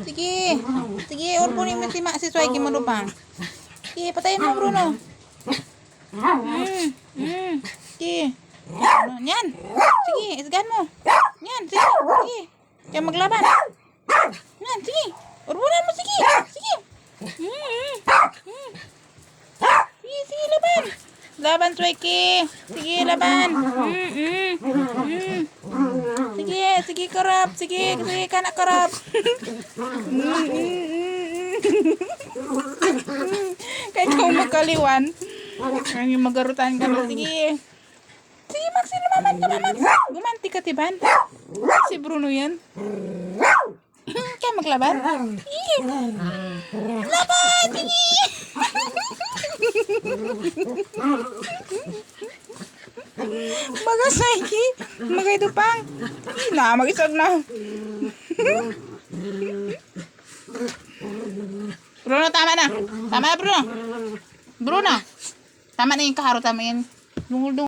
Sige. Sige, urpunin mo si Swaggy mo lubang. Sige, patayin mo, Bruno. Sige. Yan. Sige, isgan mo. Yan, sige. Sige. Diyan maglaban. Yan, sige. Urpunan mo, sige. Sige. Sige, sige, laban. Laban, Swaggy. Sige, laban. Sige, sige, karap. Sige, sige, kanak karap. Kahit kung magkaliwan, ang magarutan ka na. Sige. Sige, Maxi, lumaman ka na, Max. Gumanti ka, Tiban. Si Bruno yan. Kaya maglaban. Sige. Laban, sige. Baga Swaggy, magay dupang. Na, mag-isag na. Bruno, tama na. Tama na, Bruno. Bruno. Tama na yung kaharo, tama yan. Dungul-dungul.